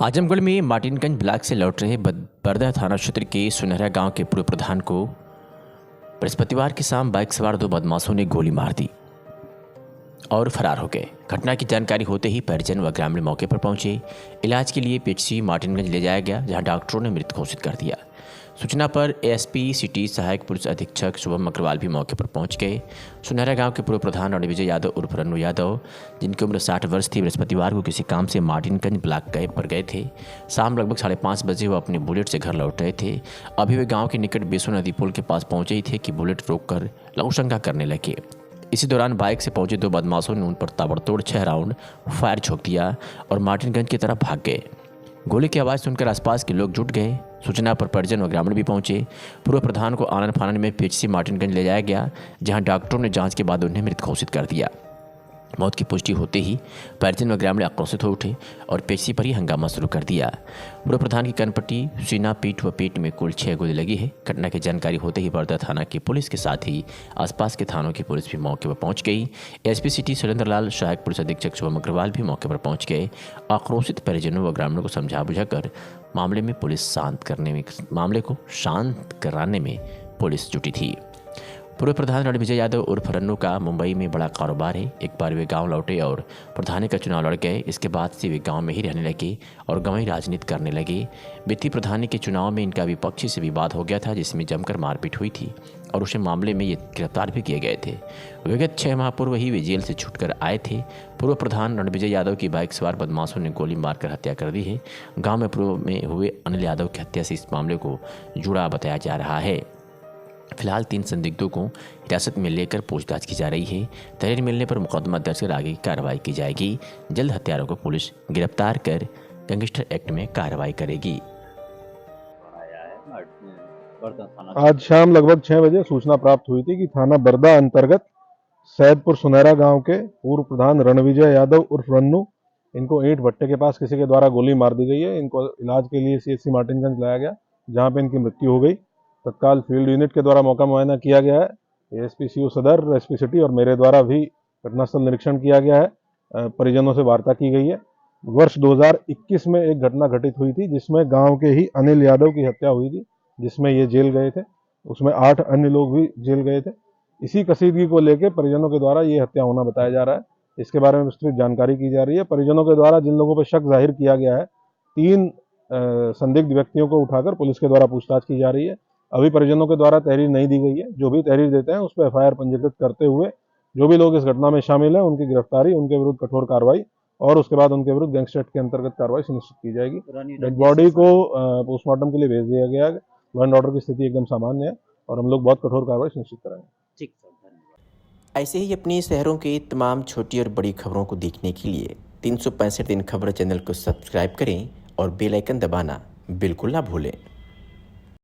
आजमगढ़ में मार्टिनगंज ब्लॉक से लौट रहे बरदा थाना क्षेत्र के सुनहरा गांव के पूर्व प्रधान को बृहस्पतिवार की शाम बाइक सवार दो बदमाशों ने गोली मार दी और फरार हो गए। घटना की जानकारी होते ही परिजन व ग्रामीण मौके पर पहुंचे। इलाज के लिए पीएचसी मार्टिनगंज ले जाया गया, जहां डॉक्टरों ने मृत घोषित कर दिया। सूचना पर एएसपी सिटी सहायक पुलिस अधीक्षक शुभम अग्रवाल भी मौके पर पहुंच गए। सुनहरा गांव के पूर्व प्रधान रणविजय यादव उर्फ रन्नू यादव, जिनकी उम्र 60 वर्ष थी, बृहस्पतिवार को किसी काम से मार्टिनगंज ब्लॉक पर गए थे। शाम लगभग 5:30 बजे वो अपने बुलेट से घर लौट रहे थे। अभी वे गाँव के निकट बेसो नदी पुल के पास पहुंचे ही थे कि बुलेट रोककर लघुशंका करने लगे। इसी दौरान बाइक से पहुंचे दो बदमाशों ने उन पर ताबड़तोड़ 6 राउंड फायर झोंक दिया और मार्टिनगंज की तरफ भाग गए। गोली की आवाज़ सुनकर आसपास के लोग जुट गए। सूचना पर परिजन व ग्रामीण भी पहुंचे। पूर्व प्रधान को आनन फानन में पीएचसी मार्टिनगंज ले जाया गया, जहां डॉक्टरों ने जांच के बाद उन्हें मृत घोषित कर दिया। मौत की पुष्टि होते ही परिजन व ग्रामीण आक्रोशित हो उठे और पीएचसी पर ही हंगामा शुरू कर दिया। पूर्व प्रधान की कनपट्टी, सीना, पीठ व पेट में कुल 6 गोली लगी है। घटना की जानकारी होते ही बरदा थाना की पुलिस के साथ ही आसपास के थानों की पुलिस भी मौके पर पहुंच गई। एसपी सिटी सुरेंद्र लाल, सहायक पुलिस अधीक्षक शुभम अग्रवाल भी मौके पर पहुंच गए। आक्रोशित परिजनों व ग्रामीणों को समझा बुझाकर मामले को शांत कराने में पुलिस जुटी थी। पूर्व प्रधान रणविजय यादव उर्फ रन्नू का मुंबई में बड़ा कारोबार है। एक बार वे गांव लौटे और प्रधानी का चुनाव लड़ गए। इसके बाद से वे गांव में ही रहने लगे और गांवी राजनीति करने लगे। बीती प्रधानी के चुनाव में इनका विपक्षी से विवाद हो गया था, जिसमें जमकर मारपीट हुई थी और उसे मामले में ये गिरफ्तार भी किए गए थे। विगत 6 माह पूर्व ही वे जेल से छूटकर आए थे। पूर्व प्रधान रणविजय यादव की बाइक सवार बदमाशों ने गोली मारकर हत्या कर दी है। गाँव में पूर्व में हुए अनिल यादव की हत्या से इस मामले को जुड़ा बताया जा रहा है। फिलहाल 3 संदिग्धों को हिरासत में लेकर पूछताछ की जा रही है। तहरीर मिलने पर मुकदमा दर्ज कर आगे की कार्रवाई की जाएगी। जल्द हत्यारों को पुलिस गिरफ्तार कर गैंगस्टर एक्ट में कार्रवाई करेगी। आज शाम लगभग 6 बजे सूचना प्राप्त हुई थी कि थाना बरदा अंतर्गत सैदपुर सुनहरा गांव के पूर्व प्रधान रणविजय यादव उर्फ रन्नू, इनको ईंट भट्टे के पास किसी के द्वारा गोली मार दी गई है। इनको इलाज के लिए सीएचसी मार्टिनगंज लाया गया, जहां पे इनकी मृत्यु हो गई। तत्काल फील्ड यूनिट के द्वारा मौका मुआयना किया गया है। एसपी सीओ सदर, एसपी सिटी और मेरे द्वारा भी घटनास्थल निरीक्षण किया गया है। परिजनों से वार्ता की गई है। वर्ष 2021 में एक घटना घटित हुई थी, जिसमें गांव के ही अनिल यादव की हत्या हुई थी, जिसमें ये जेल गए थे। उसमें 8 अन्य लोग भी जेल गए थे। इसी कसीदगी को लेकर परिजनों के द्वारा ये हत्या होना बताया जा रहा है। इसके बारे में विस्तृत जानकारी की जा रही है। परिजनों के द्वारा जिन लोगों पर शक जाहिर किया गया है, 3 संदिग्ध व्यक्तियों को उठाकर पुलिस के द्वारा पूछताछ की जा रही है। अभी परिजनों के द्वारा तहरीर नहीं दी गई है। जो भी तहरीर देते हैं उस पर एफआईआर पंजीकृत करते हुए जो भी लोग इस घटना में शामिल हैं उनकी गिरफ्तारी, उनके विरुद्ध कठोर कार्रवाई और उसके बाद उनके विरुद्ध गैंगस्टर एक्ट के अंतर्गत कार्रवाई सुनिश्चित की जाएगी। डेड बॉडी को पोस्टमार्टम के लिए भेज दिया गया है। लॉ एंड ऑर्डर की स्थिति एकदम सामान्य है और हम लोग बहुत कठोर कार्रवाई सुनिश्चित करेंगे। ठीक सर, धन्यवाद। ऐसे ही अपने शहरों की तमाम छोटी और बड़ी खबरों को देखने के लिए 365 दिन खबर चैनल को सब्सक्राइब करें और बेल आइकन दबाना बिल्कुल ना भूलें।